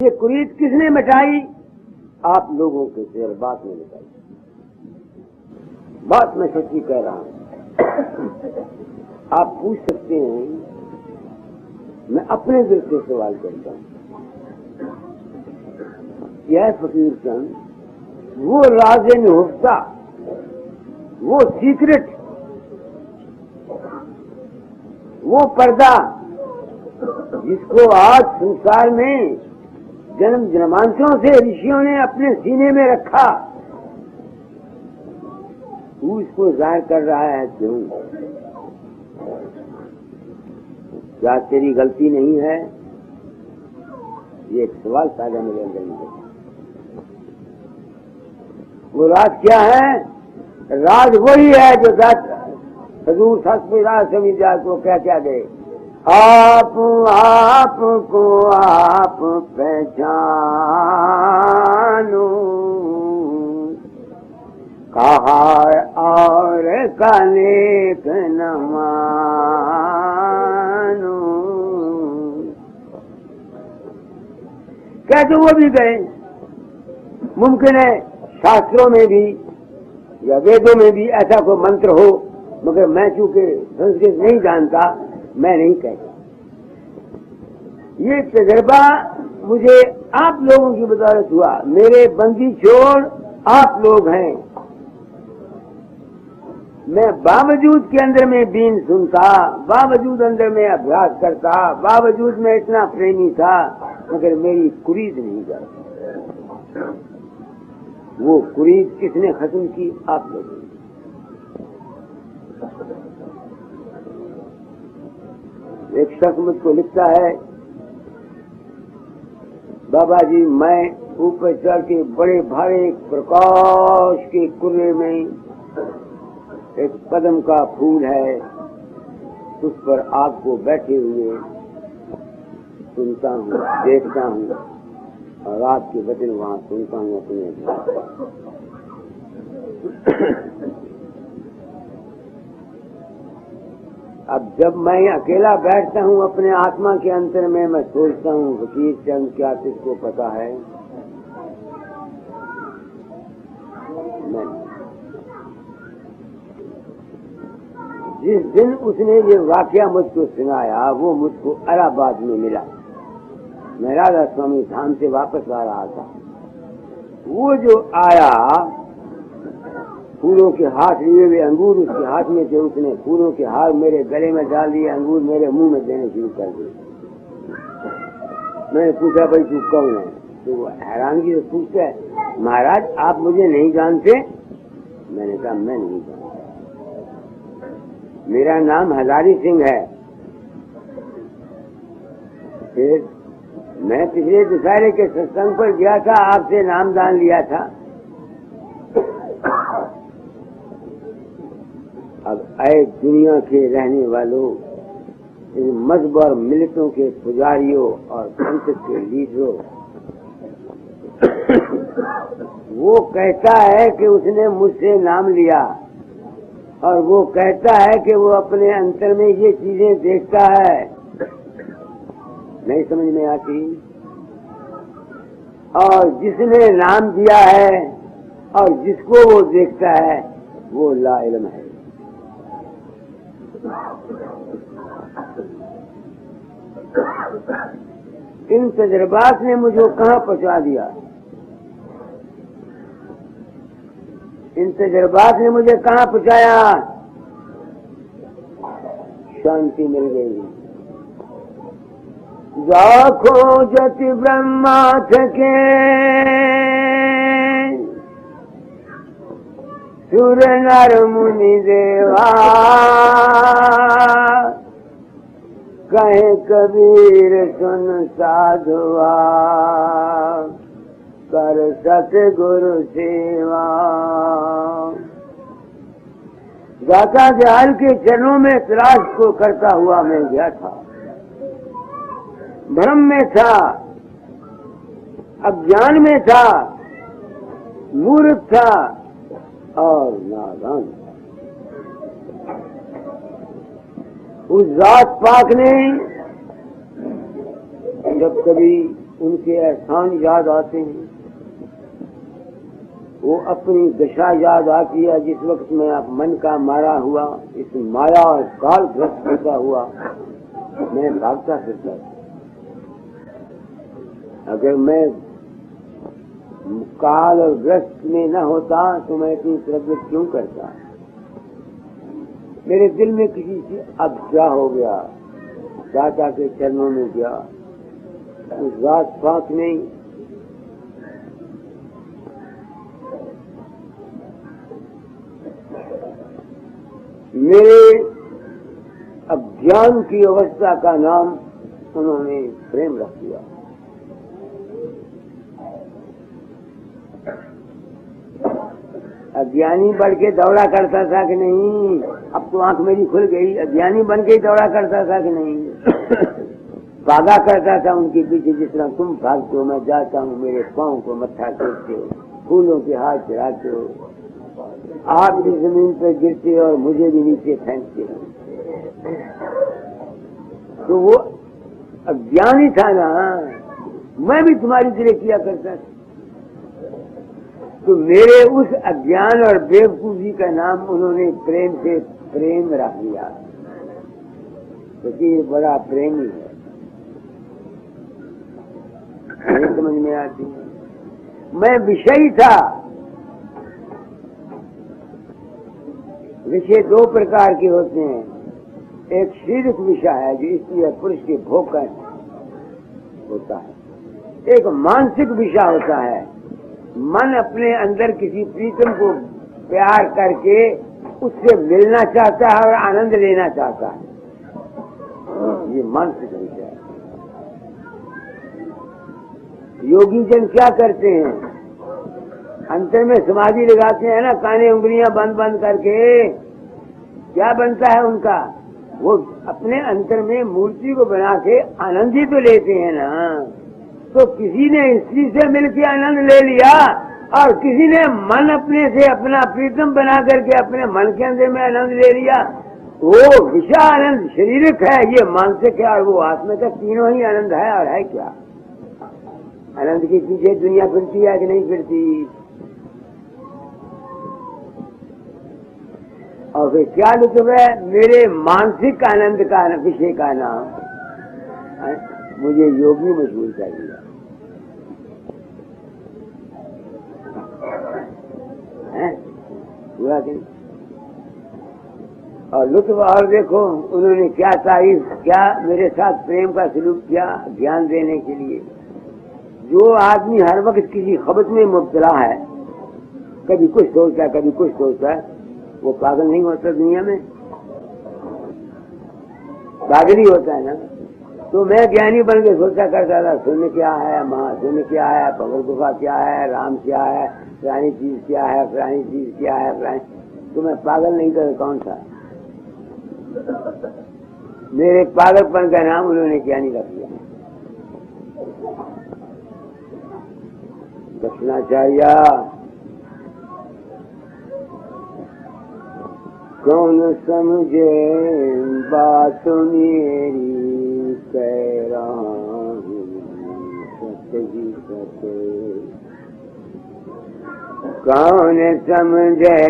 ये कुरीत किसने मिटाई? आप लोगों के जज्बात ने मिटाई। बात मैं सच्ची कह रहा हूं। आप पूछ सकते हैं, मैं अपने दिल से सवाल करता हूं। यह फकीर चंद वो राज़े निहुफ्ता, वो सीक्रेट, वो पर्दा जिसको आज संसार में जन्म जन्मांतरों से ऋषियों ने अपने सीने में रखा, तू इसको जाहिर कर रहा है क्यों? क्या तेरी गलती नहीं है? ये एक सवाल पैदा मेरे अंदर में। वो राज क्या है? राज वही है जो हजूर समिझा को क्या गए, आप को आप पहचानो, कहा और का नेक न मानो। क्या तो वो भी गए? मुमकिन है शास्त्रों में भी या वेदों में भी ऐसा कोई मंत्र हो, मगर मैं चूंकि संस्कृत नहीं जानता, मैं नहीं कहता। ये तजर्बा मुझे आप लोगों की बदौलत हुआ। मेरे बंदी छोड़ आप लोग हैं। मैं बावजूद के अंदर में दीन सुनता, बावजूद अंदर में अभ्यास करता, बावजूद में इतना प्रेमी था, मगर मेरी कुरीद नहीं जाती। वो कुरीद किसने खत्म की? आप लोगों ने। एक शख्स मुझको लिखता है, बाबा जी मैं ऊपर चढ़ के बड़े भारे प्रकाश के कुएं में एक कदम का फूल है, उस पर आपको बैठे हुए सुनता हूँ, देखता हूँ, और आपके वचन वहां सुनता हूँ अपने। अब जब मैं अकेला बैठता हूँ अपने आत्मा के अंतर में, मैं सोचता हूँ फकीर चंद क्या किसको पता है? नहीं। जिस दिन उसने ये वाकया मुझको सुनाया, वो मुझको इलाहाबाद में मिला। मैं राधा स्वामी धाम से वापस आ रहा था। वो जो आया, फूलों के हाथ लिए हुए अंगूर उसके हाथ में थे, उसने फूलों के हाथ मेरे गले में डाल दिए, अंगूर मेरे मुंह में देने शुरू कर दिए। मैंने पूछा भाई तू कौन है? तो वो हैरानगी से पूछता है, महाराज आप मुझे नहीं जानते? मैंने कहा मैं नहीं जानता, मेरा नाम हजारी सिंह है। फिर मैं पिछले दशहरे के सत्संग पर गया था, आपसे नामदान लिया था। अब आए दुनिया के रहने वालों, इन मजहब और मिलतों के पुजारियों और पंथ के लीडरों, वो कहता है कि उसने मुझसे नाम लिया, और वो कहता है कि वो अपने अंतर में ये चीजें देखता है। नहीं समझ में आती। और जिसने नाम दिया है और जिसको वो देखता है, वो ला इल्म है। इन तजर्बात ने मुझे कहाँ पहुंचा दिया? इन तजर्बात ने मुझे कहाँ पहुंचाया? शांति मिल गई। लाखों जति ब्रह्मा थके, सुर नर मुनि देवा, कहे कबीर सुन साधुआ, कर सतगुरु सेवा। दाता दयाल के चरणों में तलाश को करता हुआ मैं गया था। भ्रम में था, अज्ञान में था, मूर्ख था और नादान। उस जात पाक ने जब कभी उनके एहसान याद आते हैं, वो अपनी दशा याद आती है जिस वक्त मैं मन का मारा हुआ इस माया और काल ग्रस्त होता हुआ मैं भागता फिरता था। अगर मैं काल और ग्रस्त में न होता तो मैं इतनी प्रवृत्ति क्यों करता। मेरे दिल में किसी से अब क्या हो गया, दाता के चरणों में गया, उस रात पाक नहीं मेरे अज्ञान की अवस्था का नाम उन्होंने प्रेम रख दिया। अज्ञानी बढ़ के दौड़ा करता था कि नहीं, अब तो आंख मेरी खुल गई, अज्ञानी बन के ही दौड़ा करता था कि नहीं, भागा करता था उनके पीछे जिस तरह तुम भागते हो। मैं जाता हूँ, मेरे पाँव को मत्था टेकते हो, फूलों के हाथ चढ़ाते हो, आप भी जमीन पर गिरते और मुझे भी नीचे फेंकते हो। तो वो अज्ञानी था ना, मैं भी तुम्हारी तरह किया करता था। तो मेरे उस अज्ञान और बेवकूफी का नाम उन्होंने प्रेम से प्रेम रख दिया, क्योंकि ये बड़ा प्रेमी है। नहीं समझ में आती। मैं विषयी था। विषय दो प्रकार के होते हैं, एक शारीरिक विषय है जो स्त्री और पुरुष के भोग का होता है, एक मानसिक विषय होता है। मन अपने अंदर किसी प्रीतम को प्यार करके उससे मिलना चाहता है और आनंद लेना चाहता है, ये मानसिक विषय है। योगी जन क्या करते हैं, अंतर में समाधि लगाते हैं ना, काने उंगलियां बंद बंद करके, क्या बनता है उनका, वो अपने अंतर में मूर्ति को बना के आनंद ही तो लेते हैं ना। तो किसी ने स्त्री से मिलकर आनंद ले लिया और किसी ने मन अपने से अपना प्रीतम बना करके अपने मन के अंदर में आनंद ले लिया। वो विषय आनंद शारीरिक है, ये मानसिक है, और वो आत्मा का तीनों ही आनंद है। और है क्या, आनंद के पीछे दुनिया फिरती है कि नहीं फिरती। और फिर क्या लुत्फ है, मेरे मानसिक आनंद का विषय का नाम मुझे योगी मशहूर कर दिया। हुआ कि और लुत्फ, और देखो उन्होंने क्या तारीफ, क्या मेरे साथ प्रेम का सलूक किया ज्ञान देने के लिए। जो आदमी हर वक्त किसी खबत में मुब्तला है, कभी कुछ सोचता है कभी कुछ सोचता है, वो पागल नहीं होता दुनिया में, पागल ही होता है ना। तो मैं ज्ञानी बन के सोचा करता था, शून्य क्या है, महाशून्य क्या है, भगवत गुफा क्या है, राम क्या है, पुरानी चीज क्या है, पुरानी चीज क्या है, पुरानी। तो मैं पागल नहीं था, कौन सा। मेरे पागलपन का नाम उन्होंने ज्ञानी रख दिया। दक्षिणाचार्य कौन समझे बात मेरी, कह रहा हूँ सत्य ही सत्य। कौन समझे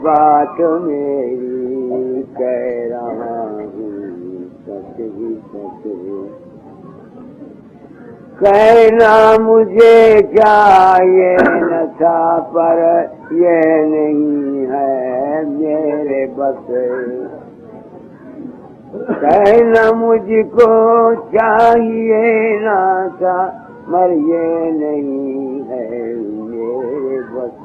बात मेरी, कह रहा हूँ सत्य ही सत्य। कहना मुझे चाहिए न था, पर ये नहीं है मेरे बस। कहना मुझको चाहिए न था, मर ये नहीं है मेरे बस।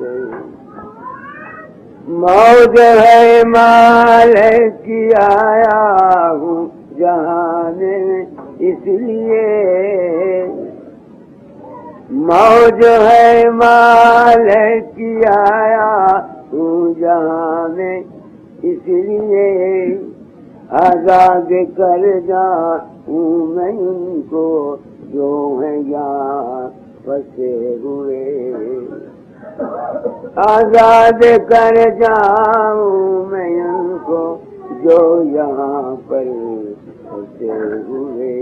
मौज है माल की आया हूँ जहाँ में, इसलिए मौज है माल की आया हूँ जहाँ में, इसलिए आजाद कर जाऊँ मैं उनको जो है यहाँ फंसे हुए। आजाद कर जाऊँ मैं उनको जो यहाँ पर फंसे हुए।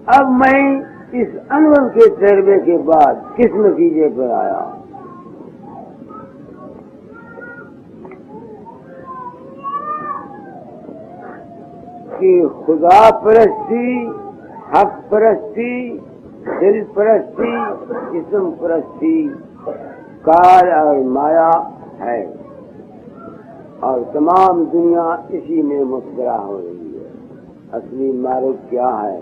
अब मैं इस अनुभव के तजर्बे के बाद किस नतीजे पर आया कि खुदा परस्ती, हक परस्ती, दिल परस्ती, जिस्म परस्ती, काल और माया है और तमाम दुनिया इसी में मुस्कुरा हो रही है। असली मार्ग क्या है?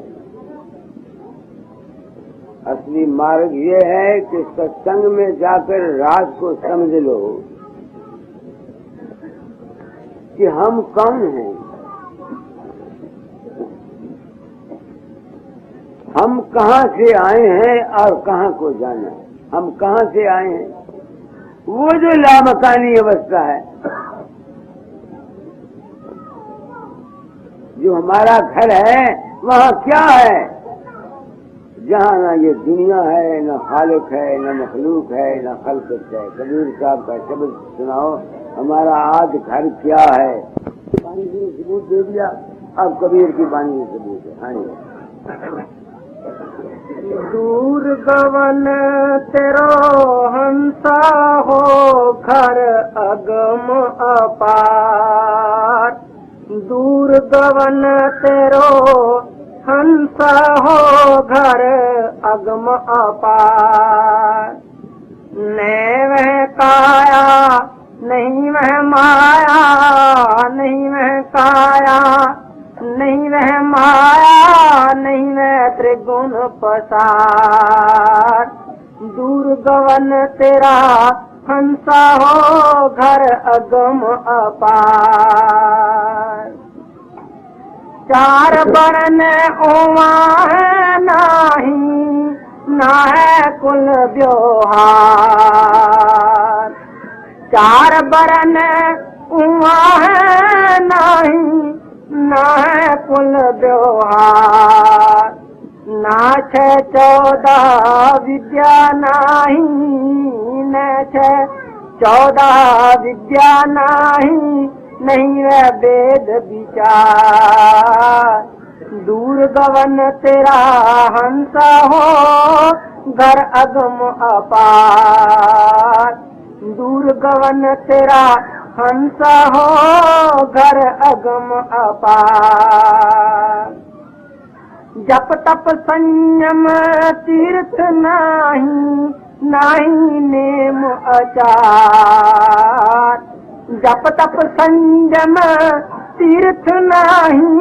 असली मार्ग ये है कि सत्संग में जाकर रात को समझ लो कि हम कौन हैं, हम कहाँ से आए हैं और कहाँ को जाना है। हम कहाँ से आए हैं? वो जो लामकानी अवस्था है, जो हमारा घर है, वहाँ क्या है? जहाँ ना ये दुनिया है, न खालिक है, न मखलूक है, न खल्कत है। कबीर साहब का शब्द सुनाओ, हमारा आज घर क्या है? बानी ने सबूत दे दिया, अब कबीर की बानी में सबूत है। हाँ जी। दूर गवन तेरो हंसा हो घर अगम अपार, दूर गवन तेरो हंसा हो घर अगम अपार। नहीं वह काया नहीं वह माया, नहीं वह काया नहीं वह माया, नहीं वह त्रिगुण पसार। दूर गवन तेरा हंसा हो घर अगम अपार। चार बरन ओवा है नाही, ना है कुल ब्योहार। चार बरन ओवा है नाही, ना है कुल व्यवहार। ना छे 14 विद्या नाही, न छे 14 विद्या नाही, नहीं है वेद विचार। दूर गवन तेरा हंसा हो घर अगम अपार। दूर गवन तेरा हंसा हो घर अगम अपार। जप तप संयम तीर्थ नाही, नाही नेम आचार। जप तप संयम तीर्थ नाही,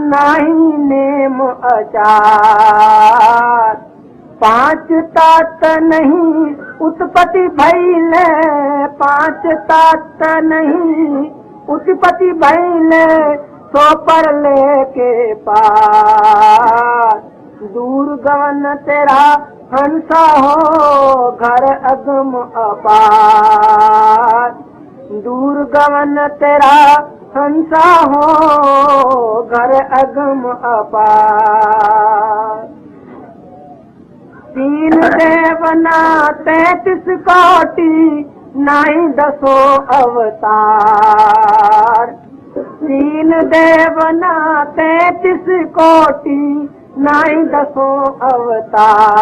नाही नेम आचार। 5 तात नहीं उत्पत्ति भइले, 5 तात नहीं उत्पत्ति भइले, सो पर लेके पार। दूर गवन तेरा हंसा हो घर अगम अपार। दूर गवन तेरा हंसा हो घर अगम अपार। 3 देवना 33 कोटि, नहीं 10 अवतार। 3 देवना 33 कोटि, नहीं 10 अवतार।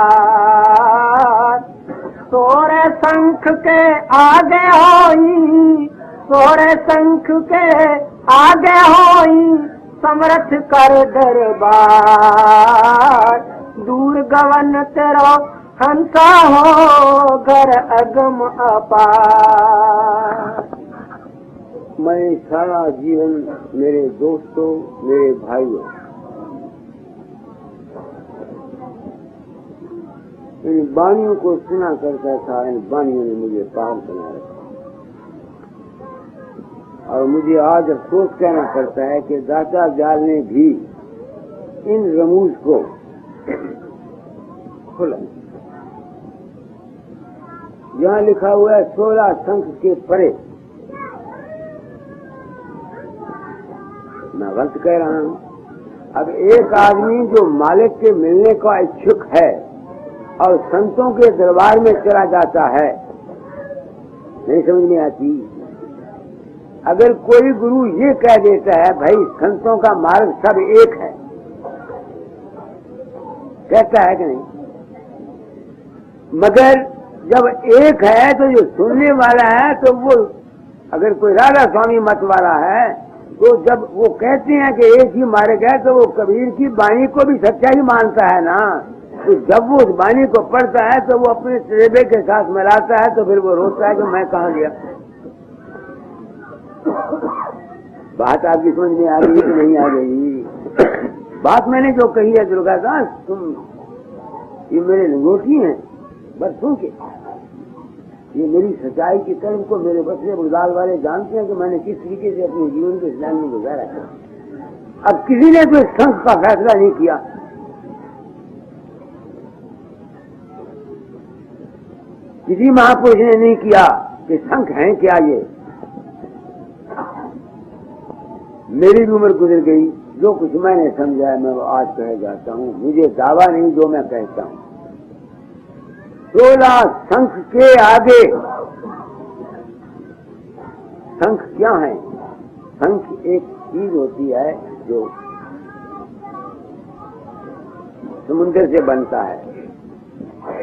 16 शंख के आगे होई, 16 शंख के आगे होई, समरथ कर दरबार। दूर गवन तेरो हंसा हो घर अगम अपार। मैं सारा जीवन मेरे दोस्तों, मेरे भाइयों, इन बानियों को सुना करता था। इन बानियों ने मुझे पागल बना रखा और मुझे आज अफसोस कहना पड़ता है कि दाता जाल ने भी इन रमूज को खुला। यहाँ लिखा हुआ है 16 शंख के परे। मैं गलत कह रहा हूँ? अब एक आदमी जो मालिक के मिलने का इच्छुक है और संतों के दरबार में चला जाता है, नहीं समझ में आती। अगर कोई गुरु ये कह देता है भाई संतों का मार्ग सब एक है, कहता है कि नहीं? मगर जब एक है तो जो सुनने वाला है, तो वो अगर कोई राधा स्वामी मत वाला है तो जब वो कहते हैं कि एक ही मार्ग है, तो वो कबीर की वाणी को भी सच्चा ही मानता है ना। तो जब वो उस वाणी को पढ़ता है तो वो अपने तजुर्बे के साथ मिलाता है, तो फिर वो रोता है कि मैं कहाँ गया। बात आपकी समझ में आ गई कि नहीं आ गई? बात मैंने जो कही है दुर्गादास, तुम ये मेरे लंगोटी हैं बरसों के, ये मेरी सच्चाई की कर्म को मेरे बच्चे बुलदाल वाले जानते हैं कि मैंने किस तरीके से अपने जीवन को इस्लाम में गुजारा है। अब किसी ने तो इस संघ का फैसला नहीं किया, किसी महापुरुष ने नहीं किया कि संघ है क्या। ये मेरी भी उम्र गुजर गई, जो कुछ मैंने समझा है मैं वो आज कह जाता हूँ। मुझे दावा नहीं, जो मैं कहता हूँ। 16 संख के आगे संख क्या है? संख एक चीज होती है जो समुद्र से बनता है,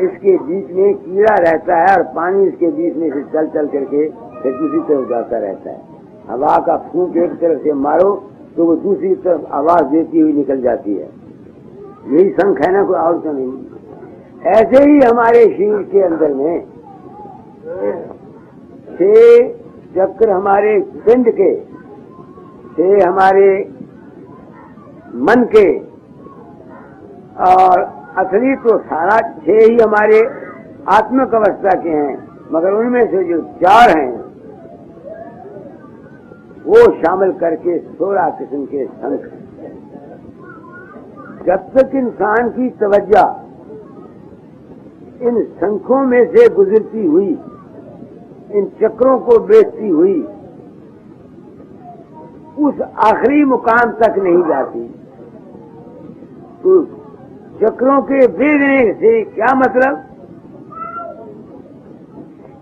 इसके बीच में कीड़ा रहता है और पानी इसके बीच में से चल चल करके फिर दूसरी तरफ जाता रहता है। हवा का फूंक एक तरफ से मारो तो वो दूसरी तरफ आवाज देती हुई निकल जाती है। यही शंख है ना, कोई और तो नहीं। ऐसे ही हमारे शरीर के अंदर में 6 चक्र हमारे पिंड के, 6 हमारे मन के, और असली तो सारा 6 ही हमारे आत्मिक अवस्था के हैं, मगर उनमें से जो 4 हैं वो शामिल करके 16 किस्म के शंख। जब तक इंसान की तवज्जो इन शंखों में से गुजरती हुई, इन चक्रों को बेचती हुई उस आखिरी मुकाम तक नहीं जाती, तो चक्रों के बेचने से क्या मतलब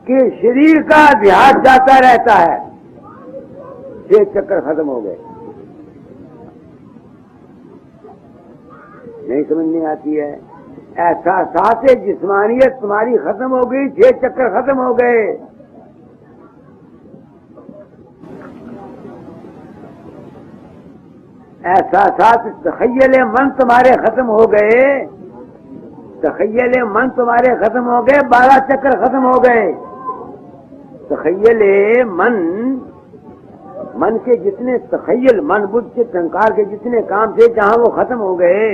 कि शरीर का ध्यान जाता रहता है। 6 चक्र खत्म हो गए, नहीं समझ में आती है। ऐसा साथ जिस्मानियत तुम्हारी खत्म हो गई, 6 चक्र खत्म हो गए। ऐसा साथ तखय्युल मन तुम्हारे खत्म हो गए, तखय्युल मन तुम्हारे खत्म हो गए, 12 चक्र खत्म हो गए। तखय्युल मन के जितने तखय्युल, मन बुद्ध चित्त अहंकार के जितने काम थे, जहां वो खत्म हो गए,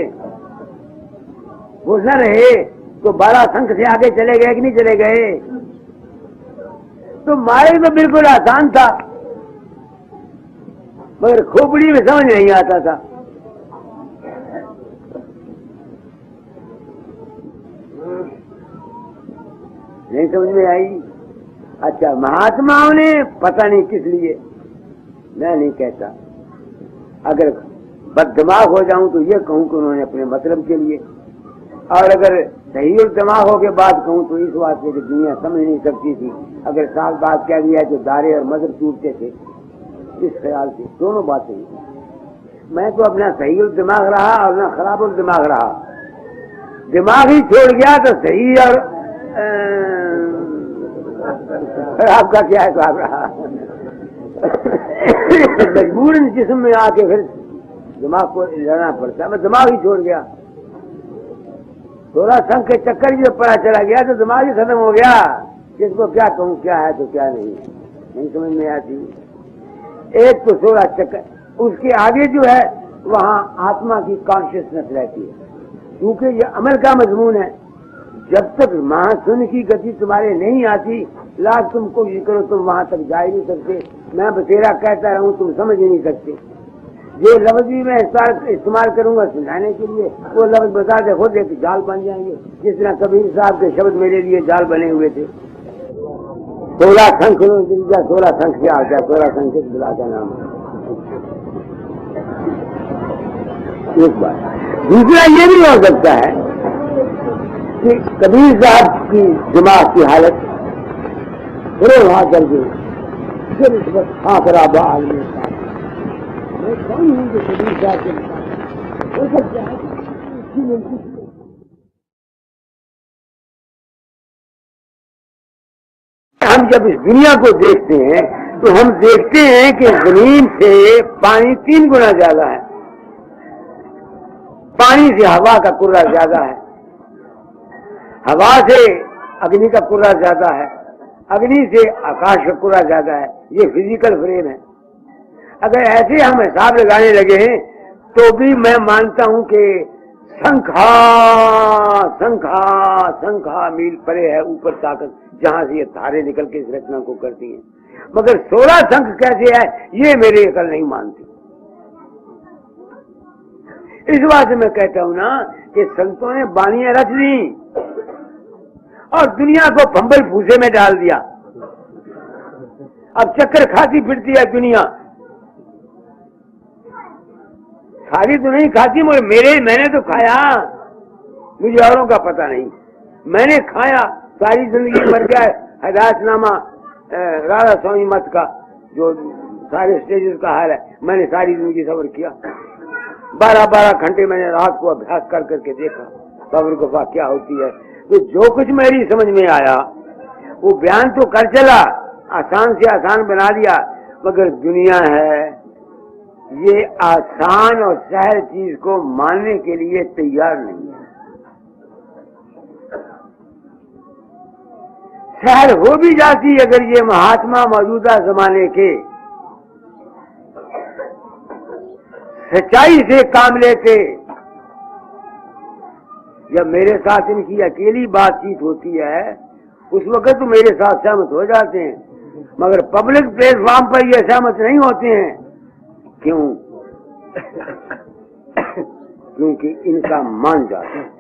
वो न रहे, तो 12 संख से आगे चले गए कि नहीं चले गए? तो मार्ग तो बिल्कुल आसान था, मगर खोपड़ी में समझ नहीं आता था। नहीं समझ में आई। अच्छा, महात्माओं ने पता नहीं किस लिए, मैं नहीं कहता, अगर बददिमाग हो जाऊं तो ये कहूं कि उन्होंने अपने मतलब के लिए, और अगर सही दिमाग हो के बात कहूं तो इस बात से कि दुनिया समझ नहीं सकती थी। अगर साफ बात कह दिया तो दारे और मजहब टूटते थे, इस ख्याल से दोनों बातें। मैं तो अपना सही दिमाग रहा और ना खराब दिमाग रहा। दिमाग ही छोड़ गया तो सही और खराब का क्या हिसाब रहा। मजबूरन जिस्म में आके फिर दिमाग को लड़ना पड़ता है। मैं दिमाग ही छोड़ गया, 16 संख के चक्कर ही जब पता चला गया तो दिमाग ही खत्म हो गया। किसको क्या कहूँ, क्या है तो क्या नहीं समझ में आती। एक तो 16 चक्कर, उसके आगे जो है वहां आत्मा की कॉन्शियसनेस रहती है, क्योंकि ये अमल का मजमून है। जब तक महाशून्य की गति तुम्हारे नहीं आती, लाख तुम कोशिश करो तुम वहां तक जा ही नहीं सकते। मैं बतेरा कहता रहूं, तुम समझ ही नहीं सकते। जो लफ्ज भी मैं इस्तेमाल करूंगा समझाने के लिए, वो लफ्ज बता दे खुद एक जाल बन जाएंगे, जिस तरह कबीर साहब के शब्द मेरे लिए जाल बने हुए थे। 16 संख, 16 संख क्या होता है? 16 संख बिला का नाम है। एक बात। दूसरा ये भी हो सकता है कि कबीर साहब की दिमाग की हालत फिर वहां कर दी, फिर इस वक्त खराबा आदमी मैं कौन हूँ जो कबीर साहब के हो सकता है। हम जब इस दुनिया को देखते हैं तो हम देखते हैं कि जमीन से पानी 3 गुना ज्यादा है, पानी से हवा का कुर्रा ज्यादा है, हवा से अग्नि का कुर्रा ज्यादा है, अग्नि से आकाश का कुर्रा ज्यादा है। ये फिजिकल फ्रेम है। अगर ऐसे हम हिसाब लगाने लगे हैं तो भी मैं मानता हूं कि संख्या संख्या संख्या मील परे है ऊपर ताकत, जहां से ये तारे निकल के इस रचना को करती हैं। मगर 16 संख कैसे है ये मेरी अकल नहीं मानती। इस बात से मैं कहता हूं ना कि संतों ने बानियां रच दी और दुनिया को फंबल फूसे में डाल दिया। अब चक्कर खाती फिरती है दुनिया, सारी तो नहीं खाती मगर मैंने तो खाया, मुझे औरों का पता नहीं। मैंने खाया, सारी जिंदगी मर गया। हदायतनामा राधा स्वामी मत का जो सारे स्टेजेस का हाल है, मैंने सारी जिंदगी सब्र किया। 12-12 घंटे मैंने रात को अभ्यास कर करके देखा सब्र गुफा क्या होती है। तो जो कुछ मेरी समझ में आया वो बयान तो कर चला, आसान से आसान बना दिया, मगर दुनिया है ये आसान और सहज चीज को मानने के लिए तैयार नहीं है। सहज हो भी जाती अगर ये महात्मा मौजूदा जमाने के सच्चाई से काम लेते। जब मेरे साथ इनकी अकेली बातचीत होती है उस वक्त तो मेरे साथ सहमत हो जाते हैं, मगर पब्लिक प्लेटफॉर्म पर ये सहमत नहीं होते हैं। क्यों? क्योंकि इनका मान जाते हैं।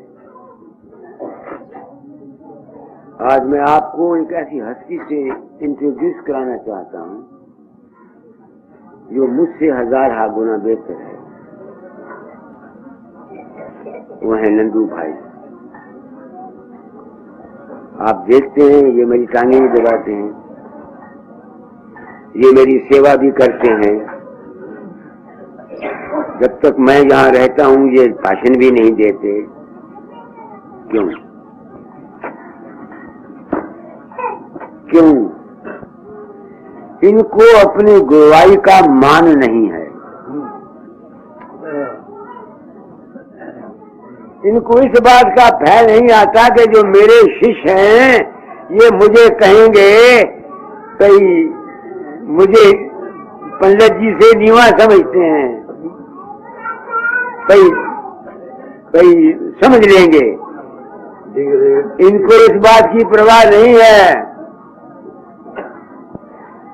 आज मैं आपको एक ऐसी हस्ती से इंट्रोड्यूस कराना चाहता हूं जो मुझसे 1000 गुना बेहतर है। वो है नंदू भाई। आप देखते हैं ये मेरी टांगे भी दबाते हैं, ये मेरी सेवा भी करते हैं। जब तक मैं यहाँ रहता हूँ ये भाषण भी नहीं देते। क्यों? क्यों? इनको अपनी गुरुवाई का मान नहीं है। इनको इस बात का भय नहीं आता कि जो मेरे शिष्य हैं ये मुझे कहेंगे कई मुझे पंडित जी से नीवा समझते हैं, कई समझ लेंगे। इनको इस बात की परवाह नहीं है।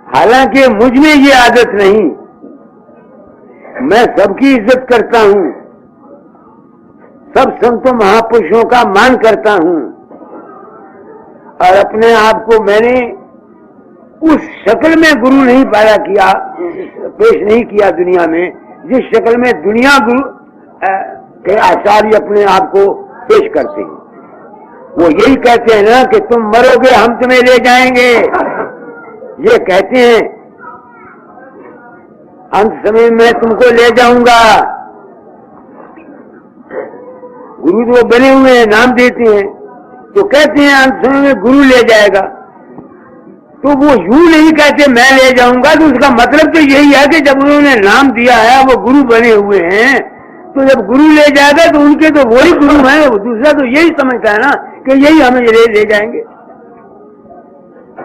हालांकि मुझ में ये आदत नहीं, मैं सबकी इज्जत करता हूं, सब संतों महापुरुषों का मान करता हूं और अपने आप को मैंने उस शक्ल में गुरु नहीं पैदा किया, पेश नहीं किया दुनिया में जिस शक्ल में दुनिया गुरु के आचार्य अपने आप को पेश करते हैं। वो यही कहते हैं ना कि तुम मरोगे हम तुम्हें ले जाएंगे, ये कहते हैं अंत समय में तुमको ले जाऊंगा। गुरु जो बने हुए हैं नाम देते हैं तो कहते हैं अंत समय में गुरु ले जाएगा। तो वो यूं नहीं कहते मैं ले जाऊंगा, तो उसका मतलब तो यही है कि जब उन्होंने नाम दिया है वो गुरु बने हुए हैं, तो जब गुरु ले जाएगा तो उनके तो वही गुरु हैं। दूसरा तो यही समझता है ना कि यही हमें ले जाएंगे।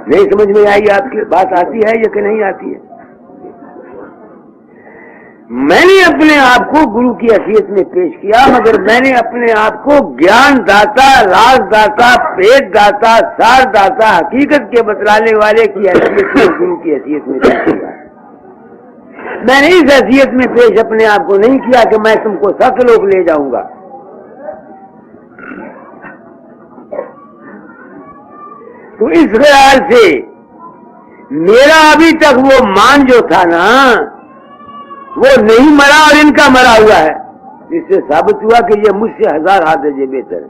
नहीं समझ में आई आपकी बात? आती है या कि नहीं आती है? मैंने अपने आप को गुरु की हैसियत में पेश किया, मगर मैंने अपने आप को ज्ञान दाता, राज दाता, भेद दाता, सार दाता, हकीकत के बतलाने वाले की हैसियत में गुरु की हैसियत में पेश किया। मैंने इस हैसियत में पेश अपने आप को नहीं किया कि मैं तुमको सतलोक ले जाऊंगा। तो इस ख्याल से मेरा अभी तक वो मान जो था ना वो नहीं मरा और इनका मरा हुआ है, जिससे साबित हुआ कि ये मुझसे 1000 दर्जे बेहतर है।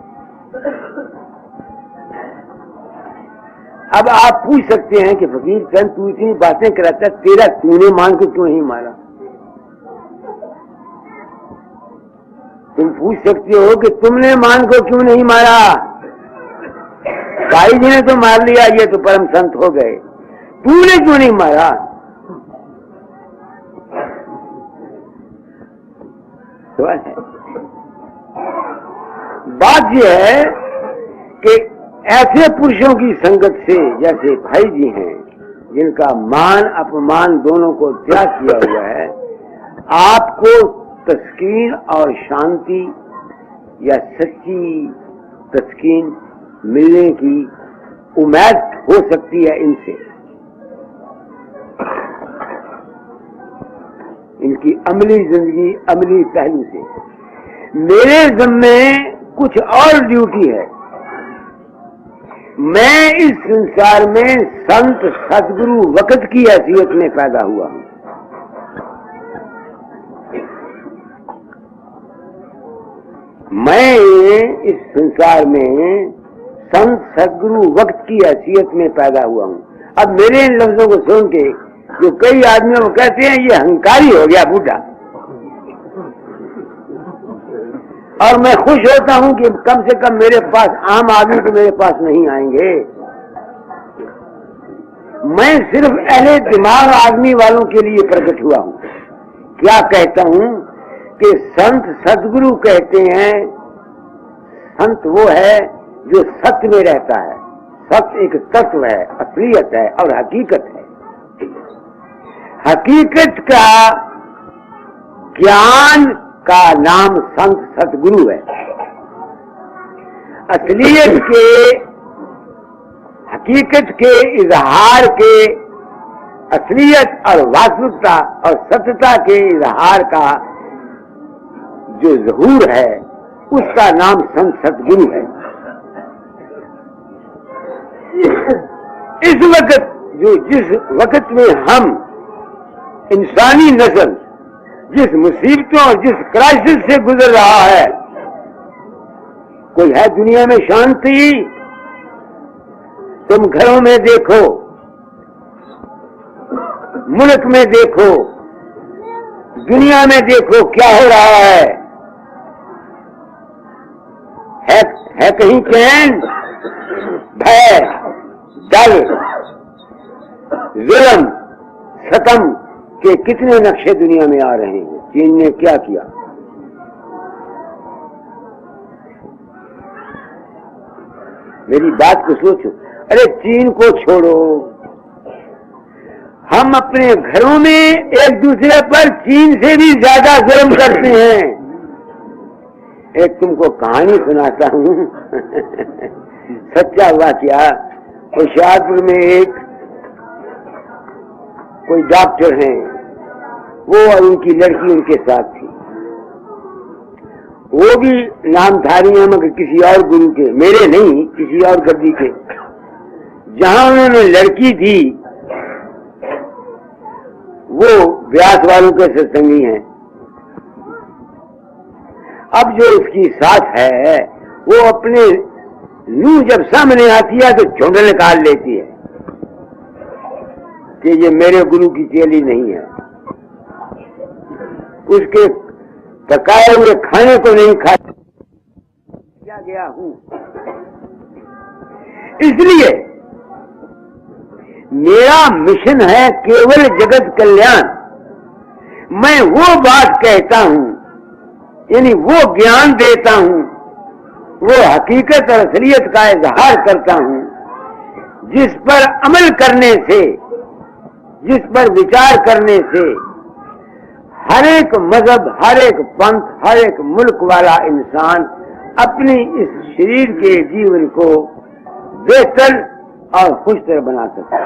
अब आप पूछ सकते हैं कि फकीर चंद तू इतनी बातें कराता, तेरा तूने मान को क्यों नहीं मारा? तुम पूछ सकते हो कि तुमने मान को क्यों नहीं मारा? भाई जी ने तो मार लिया, ये तो परम संत हो गए। तूने क्यों नहीं मारा? सवाल है। बात यह है कि ऐसे पुरुषों की संगत से, जैसे भाई जी हैं जिनका मान अपमान दोनों को त्याग किया हुआ है, आपको तस्कीन और शांति या सच्ची तस्कीन मिलने की उम्मीद हो सकती है इनसे, इनकी अमली जिंदगी, अमली पहलू से। मेरे ज़िम्मे कुछ और ड्यूटी है। मैं इस संसार में संत सदगुरु वक्त की हैसियत में पैदा हुआ हूं। मैं इस संसार में संत सदगुरु वक्त की हैसियत में पैदा हुआ हूं। अब मेरे इन लफ्जों को सुन के जो कई आदमियों को कहते हैं ये अहंकारी हो गया बूढ़ा, और मैं खुश होता हूं कि कम से कम मेरे पास आम आदमी तो मेरे पास नहीं आएंगे। मैं सिर्फ अहले दिमाग आदमी वालों के लिए प्रकट हुआ हूं। क्या कहता हूं कि संत सदगुरु कहते हैं, संत वो है जो सत्य में रहता है। सत्य एक तत्व है, असलियत है और हकीकत है। हकीकत का ज्ञान का नाम संत सतगुरु है। असलियत के, हकीकत के इजहार के, असलियत और वास्तविकता और सत्यता के इजहार का जो ज़हूर है उसका नाम संत सतगुरु है। इस वक्त जिस वक्त में हम इंसानी नस्ल जिस मुसीबतों और जिस क्राइसिस से गुजर रहा है, कोई है दुनिया में शांति? तुम घरों में देखो, मुल्क में देखो, दुनिया में देखो क्या हो रहा है कहीं चैन? भय, डर, जुल्म, सितम के कितने नक्शे दुनिया में आ रहे हैं। चीन ने क्या किया? मेरी बात को सोचो। अरे चीन को छोड़ो, हम अपने घरों में एक दूसरे पर चीन से भी ज्यादा जुल्म करते हैं। एक तुमको कहानी सुनाता हूं सच्चा हुआ क्या। होशियारपुर में एक कोई डॉक्टर हैं, वो और उनकी लड़की उनके साथ थी। वो भी नामधारी हैं मगर किसी और गुरु के, मेरे नहीं, किसी और गद्दी के। जहां उन्होंने लड़की थी वो व्यास वालों के सत्संगी हैं। अब जो उसकी साथ है वो अपने नूह जब सामने आती है तो झुंड निकाल लेती है कि ये मेरे गुरु की चेली नहीं है। उसके पकाए हुए खाने को नहीं खा गया हूं। इसलिए मेरा मिशन है केवल जगत कल्याण। मैं वो बात कहता हूं, यानी वो ज्ञान देता हूं, वो हकीकत और असलियत का इजहार करता हूं, जिस पर अमल करने से, जिस पर विचार करने से हर एक मजहब, हर एक पंथ, हर एक मुल्क वाला इंसान अपनी इस शरीर के जीवन को बेहतर और खुशतर बना सकता है।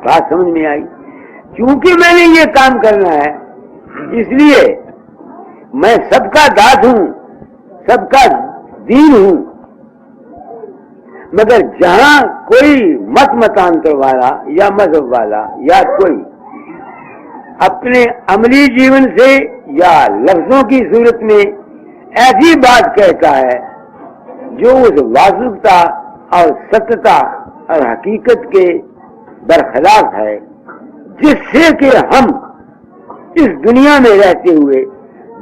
बात समझ में आई? क्योंकि मैंने ये काम करना है, इसलिए मैं सबका दास हूं, सबका दीन हूं। मगर जहां कोई मतांतर वाला या मजहब वाला या कोई अपने अमली जीवन से या लफ्जों की सूरत में ऐसी बात कहता है जो उस वास्तविकता और सत्यता और हकीकत के बरखिलाफ है, जिससे कि हम इस दुनिया में रहते हुए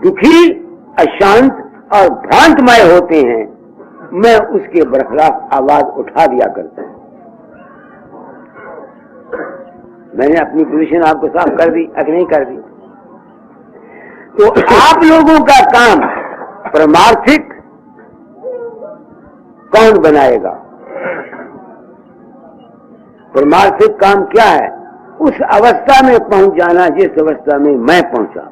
दुखी, अशांत और भ्रांतमय होते हैं, मैं उसके बरखलाफ आवाज उठा दिया करता हूं। मैंने अपनी पोजीशन आपको साफ कर दी, अगर नहीं कर दी तो आप लोगों का काम परमार्थिक कौन बनाएगा? परमार्थिक काम क्या है? उस अवस्था में पहुंच जाना जिस अवस्था में मैं पहुंचा,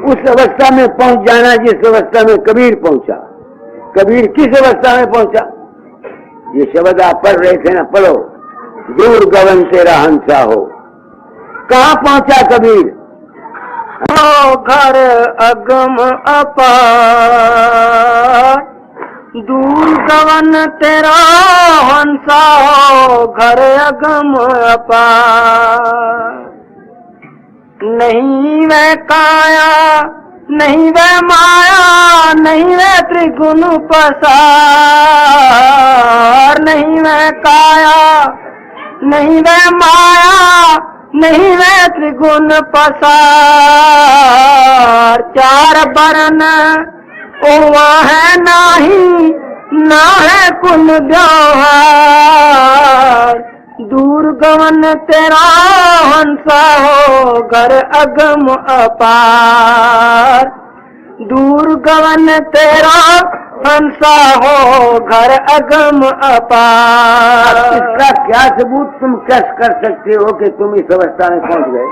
उस अवस्था में पहुंच जाना जिस अवस्था में कबीर पहुंचा। कबीर किस अवस्था में पहुंचा? ये शब्द आप पढ़ रहे थे ना, पढ़ो, दूर गगन तेरा हंसा हो। कहां पहुंचा कबीर? घर अगम अपार, दूर गगन तेरा हंसा हो, घर अगम अपार। नहीं वह काया, नहीं वह माया, नहीं वह त्रिगुण पसार। नहीं वह काया, नहीं वह माया, नहीं वह त्रिगुण पसार। चार बरन ओवा है नाही, ना है कुल व्यवहार। दूर गगन तेरा हंसा हो, घर अगम अपार। दूर गगन तेरा हंसा हो, घर अगम अपार। इसका क्या सबूत तुम कैसे कर सकते हो कि तुम इस अवस्था में पहुंच गए?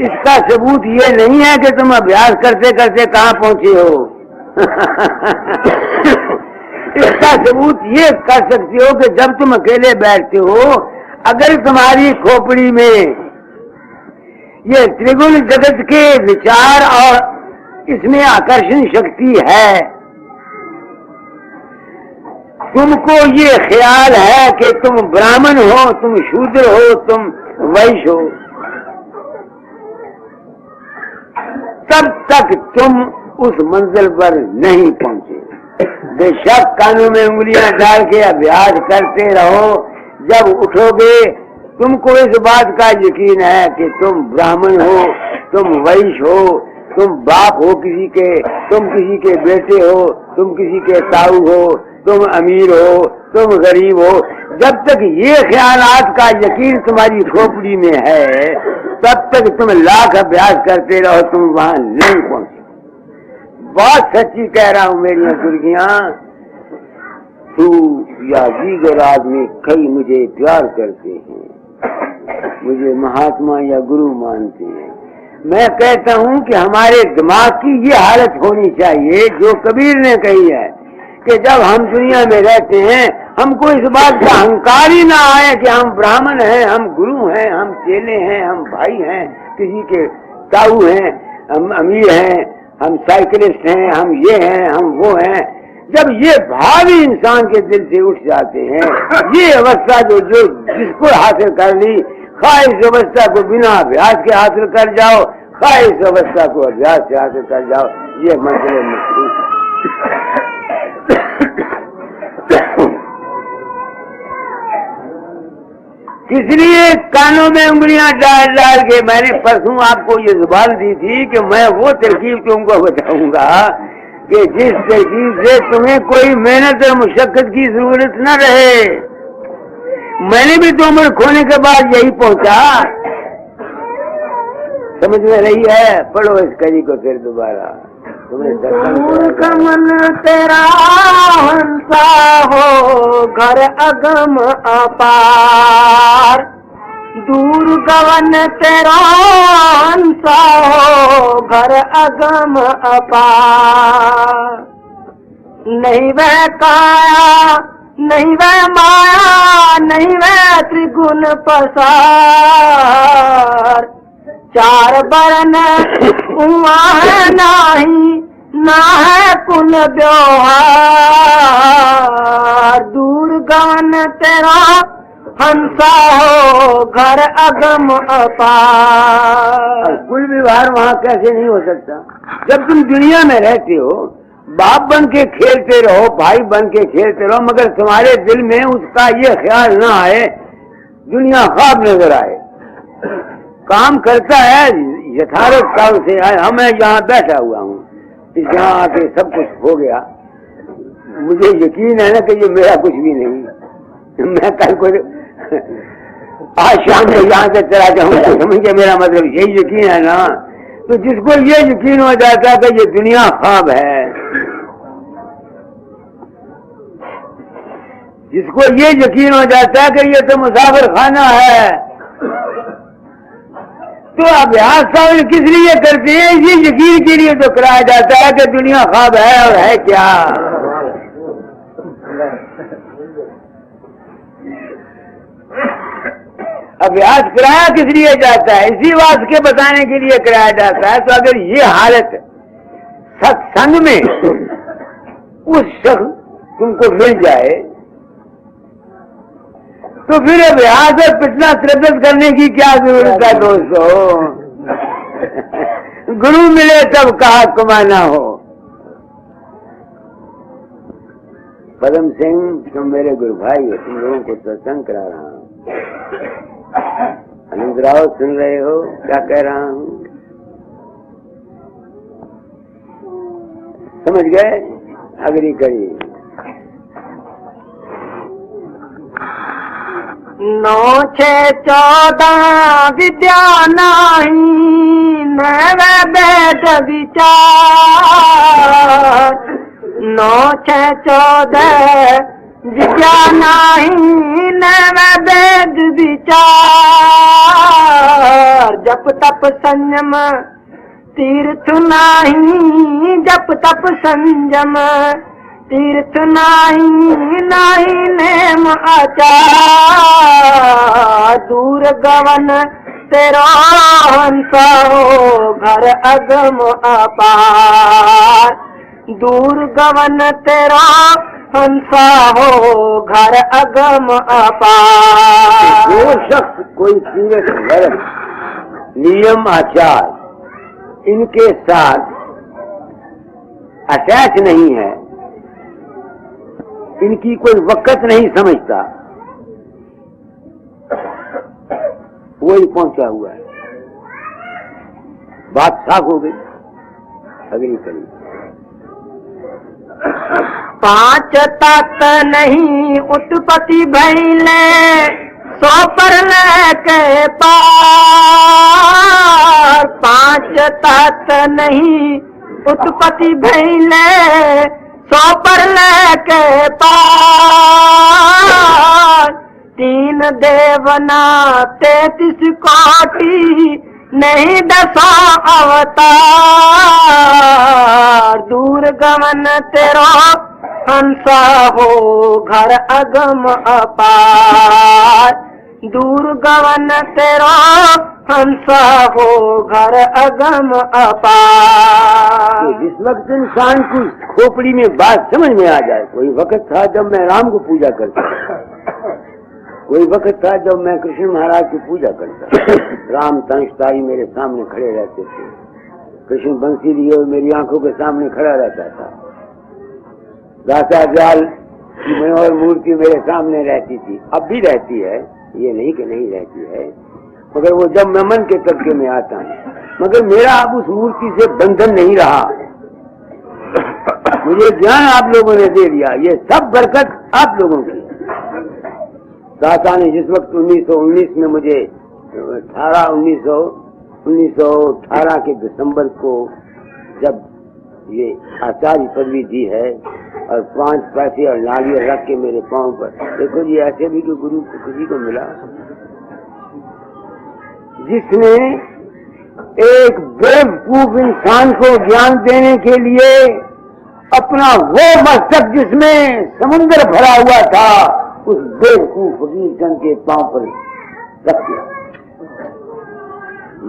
इसका सबूत ये नहीं है कि तुम अभ्यास करते करते कहां पहुंचे हो। इसका सबूत ये कर सकते हो कि जब तुम अकेले बैठते हो, अगर तुम्हारी खोपड़ी में ये त्रिगुण जगत के विचार और इसमें आकर्षण शक्ति है, तुमको ये ख्याल है कि तुम ब्राह्मण हो, तुम शूद्र हो, तुम वैश्य हो, तब तक तुम उस मंजिल पर नहीं पहुंचे। बेशक कानों में उंगलियां डाल के अभ्यास करते रहो, जब उठोगे तुमको इस बात का यकीन है कि तुम ब्राह्मण हो, तुम वैश्य हो, तुम बाप हो किसी के, तुम किसी के बेटे हो, तुम किसी के ताऊ हो, तुम अमीर हो, तुम गरीब हो। जब तक ये ख्यालात का यकीन तुम्हारी खोपड़ी में है, तब तक तुम लाख अभ्यास करते रहो, तुम वहां नहीं पहुंचे। बहुत सच्ची कह रहा हूं मेरी दुर्गियां, तू या दीगर आदमी कई मुझे प्यार करते हैं, मुझे महात्मा या गुरु मानते हैं। मैं कहता हूं कि हमारे दिमाग की ये हालत होनी चाहिए जो कबीर ने कही है कि जब हम दुनिया में रहते हैं, हमको इस बात का अहंकार ही ना आए कि हम ब्राह्मण हैं, हम गुरु हैं, हम चेले हैं, हम भाई हैं, किसी के ताऊ हैं, हम अमीर हैं, हम साइकिलिस्ट हैं, हम ये हैं, हम वो हैं। जब ये भाव ही इंसान के दिल से उठ जाते हैं, ये अवस्था जो जिसको हासिल कर ली, खा इस अवस्था को बिना अभ्यास के हासिल कर जाओ, खा इस अवस्था को अभ्यास से हासिल कर जाओ, ये मंजिल मखसूस है। इसलिए कानों में उंगलियां डाल डाल के मैंने परसों आपको ये जुबान दी थी कि मैं वो तरकीब तुमको बताऊंगा कि जिस तरकीब से तुम्हें कोई मेहनत और मुशक्कत की जरूरत न रहे। मैंने भी तो उम्र खोने के बाद यही पहुंचा। समझ में रही है? पढ़ो इस कड़ी को फिर दोबारा। दूर गगन तेरा हंसा हो, घर अगम अपार। दूर गगन तेरा हंसा हो, घर अगम अपार। नहीं वह काया, नहीं वह माया, नहीं वह त्रिगुण पसार। चार बरन उमा है नाही, ना है कुल व्यवहार। दूर गगन तेरा हंसा हो, घर अगम अपार। कुल व्यवहार वहाँ कैसे नहीं हो सकता? जब तुम दुनिया में रहते हो, बाप बन के खेलते रहो, भाई बन के खेलते रहो, मगर तुम्हारे दिल में उसका ये ख्याल ना आए, दुनिया ख्वाब नजर आए। काम करता है, यथार्थ काल से आया। मैं यहाँ बैठा हुआ हूँ, यहाँ आके सब कुछ हो गया। मुझे यकीन है ना कि ये मेरा कुछ भी नहीं। मैं कल को आज शाम को यहाँ से चला जाऊंगा, समझिए मेरा मतलब यही यकीन है ना। तो जिसको ये यकीन हो जाता है कि ये दुनिया ख्वाब है, जिसको ये यकीन हो जाता है कि ये तो मुसाफिर खाना है, तो अभ्यास सावन किस लिए करते हैं? ये यकीन के लिए तो कराया जाता है कि दुनिया ख्वाब है और है क्या। अभ्यास कराया किस लिए जाता है? इसी बात के बताने के लिए कराया जाता है। तो अगर ये हालत सत्संग में उस शख्स तुमको मिल जाए तो फिर अभ्यास और पिछला श्रद्धा करने की क्या जरूरत है दोस्तों। गुरु मिले तब कहा कमाना हो। पदम सिंह, तुम मेरे गुरु भाई हो, तुम लोगों को सत्संग करा रहा हूँ। आनंद राव सुन रहे हो क्या कह रहा हूँ? समझ गए? अग्री करिए। 9 6 14 विद्या नहीं नवे बैठ विचार। 9 6 14 विद्या नहीं नवे बैठ विचार। जप तप संयम तीर्थ नहीं, जप तप संयम तीर्थ नाही नेम आचार। दूर गवन तेरा हंसा हो घर अगम अपार। दूर गवन तेरा हंसा हो घर अगम अपार। जो शख्स कोई तीर्थ धर्म नियम आचार इनके साथ अटैच नहीं है, इनकी कोई वक़्त नहीं समझता, वही पहुंचा हुआ है। बात साफ हो गई। अगली कड़ी 5 तत्व नहीं उत्पत्ति भइले 100 पर लेके पार। 5 तत्व नहीं उत्पत्ति भइले 100 पर लेके पार। 3 देवना 33 कोटि नहीं 10 अवतार। दूर गमन तेरा हंसा हो घर अगम अपार। दूर गमन तेरा हंसा हो घर अगम अपार। जिस वक्त इंसान की खोपड़ी में बात समझ में आ जाए, कोई वक्त था जब मैं राम को पूजा करता, कोई वक्त था जब मैं कृष्ण महाराज की पूजा करता। राम तंशताई मेरे सामने खड़े रहते थे, कृष्ण बंसी लिए हुए मेरी आंखों के सामने खड़ा रहता था। दाता जाल की मनोहर मूर्ति मेरे सामने रहती थी, अब भी रहती है, ये नहीं कि नहीं रहती है, मगर वो जब मैं मन के तबके में आता हूँ, मगर मेरा अब उस मूर्ति से बंधन नहीं रहा। मुझे ज्ञान आप लोगों ने दे दिया, ये सब बरकत आप लोगों की। दाता ने जिस वक्त 1919 में मुझे 1918 के दिसंबर को जब ये आचार्य पदवी दी है और 5 पैसे और नारियल रख के मेरे पांव पर, देखो जी ऐसे भी तो गुरु किसी को मिला जिसने एक बेवकूफ इंसान को ज्ञान देने के लिए अपना वो मस्तक जिसमें समुद्र भरा हुआ था उस बेवकूफ फकीर चंद के पांव पर रख दिया।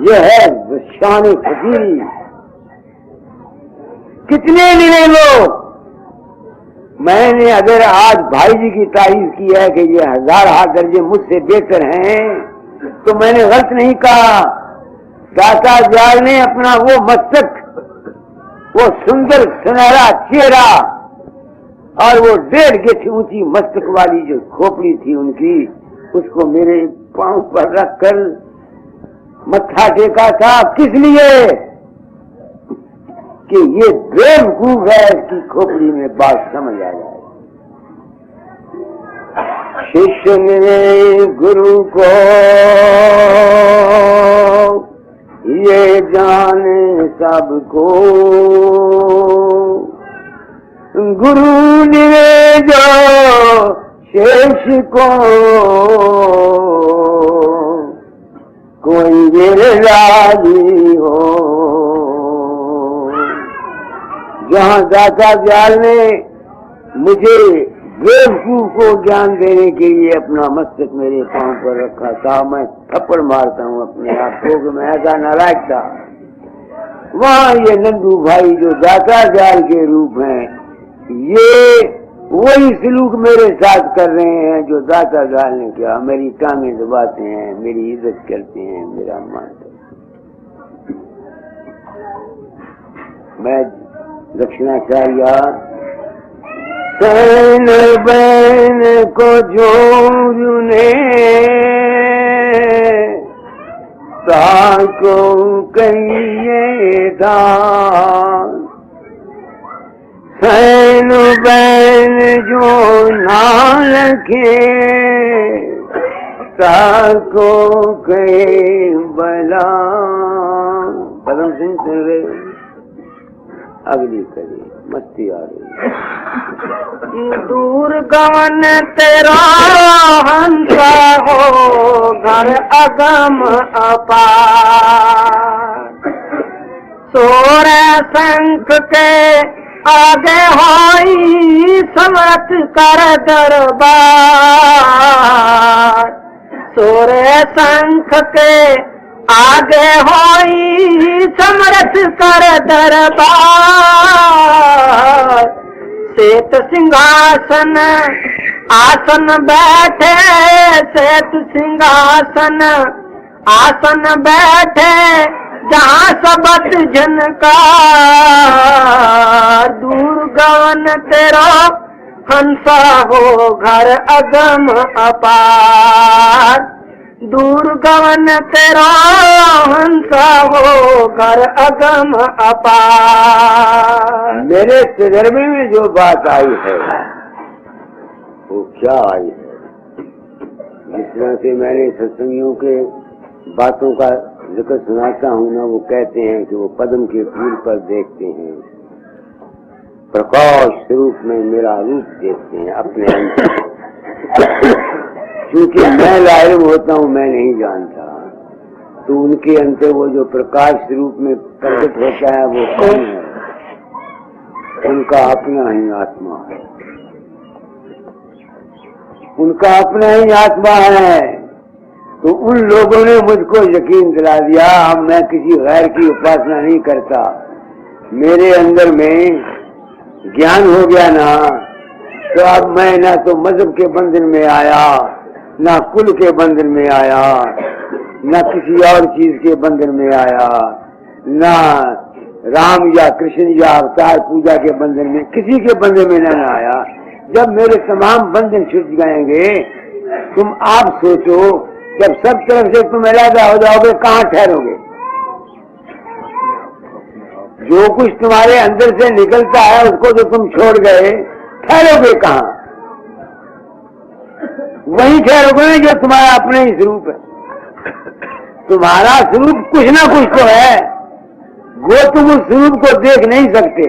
यह है शान फकीरी। कितने मिले लोग। मैंने अगर आज भाई जी की तारीफ की है कि ये 1000 दर्जे मुझसे बेहतर हैं, तो मैंने गलत नहीं कहा। दाता जाल ने अपना वो मस्तक, वो सुंदर सुनहरा चेहरा और वो 1.5 गिठ ऊंची मस्तक वाली जो खोपड़ी थी उनकी, उसको मेरे पांव पर रखकर मत्था टेका था किस लिए कि ये बेवकूफ है, इसकी खोपड़ी में बात समझ आ जाए। शिष्य ने गुरु को ये जाने सबको, गुरु ने जो शेष को कोई मेरे राजी हो। जहाँ दाता दयाल ने मुझे बेवकूफ को ज्ञान देने के लिए अपना मस्तक मेरे पांव पर रखा था, मैं थप्पड़ मारता हूँ अपने आप को कि मैं ऐसा नालायक था। वहाँ ये नंदू भाई जो दाता दयाल के रूप हैं, ये वही सलूक मेरे साथ कर रहे हैं जो दाता दयाल ने किया। मेरी टांगें दबाते हैं, मेरी इज्जत करते हैं, मेरा मानते हैं। मैं दक्षिणाचार्य सैन बैन को जोरू ने ताको कहिए दान, सैन बैन जो ना रखे ताको कहे बला। पदम सिंह सुन रहे, अगली करिए, मस्ती आ रही। दूर गवन तेरा हंसा हो घर अगम अपार, सोरे शंख के आगे होई समरथ कर दरबार, सोरे शंख के आगे होई समरथ कर दरबार। श्वेत सिंहासन आसन बैठे, श्वेत सिंहासन आसन बैठे जहाँ सबत झनकार। दूर गवन तेरा हंसा हो घर अगम अपार, दूर गवन तेरा हंसा हो घर अगम अपार। मेरे तजर्बे में जो बात आई है वो क्या आई है? जिस तरह से मैंने सत्संगियों के बातों का जिक्र सुनाता हूँ ना, वो कहते हैं कि वो पद्म के फूल पर देखते हैं, प्रकाश स्वरूप में मेरा रूप देखते हैं अपने अंदर। क्योंकि मैं लाइम होता हूँ, मैं नहीं जानता, तो उनके अंदर वो जो प्रकाश रूप में प्रकट होता है वो कौन है? उनका अपना ही आत्मा है, उनका अपना ही आत्मा है। तो उन लोगों ने मुझको यकीन दिला दिया। अब मैं किसी गैर की उपासना नहीं करता, मेरे अंदर में ज्ञान हो गया ना, तो अब मैं ना तो मजहब के बंधन में आया, ना कुल के बंधन में आया, ना किसी और चीज के बंधन में आया, ना राम या कृष्ण या अवतार पूजा के बंधन में, किसी के बंधन में ना आया। जब मेरे तमाम बंधन छूट जाएंगे, तुम आप सोचो, जब सब तरफ से तुम अलग हो जाओगे, कहाँ ठहरोगे? जो कुछ तुम्हारे अंदर से निकलता है उसको तो तुम छोड़ गए, ठहरोगे कहाँ? वही ठहरोगे जो तुम्हारा अपने ही स्वरूप है। तुम्हारा स्वरूप कुछ ना कुछ तो है, वो तुम उस स्वरूप को देख नहीं सकते,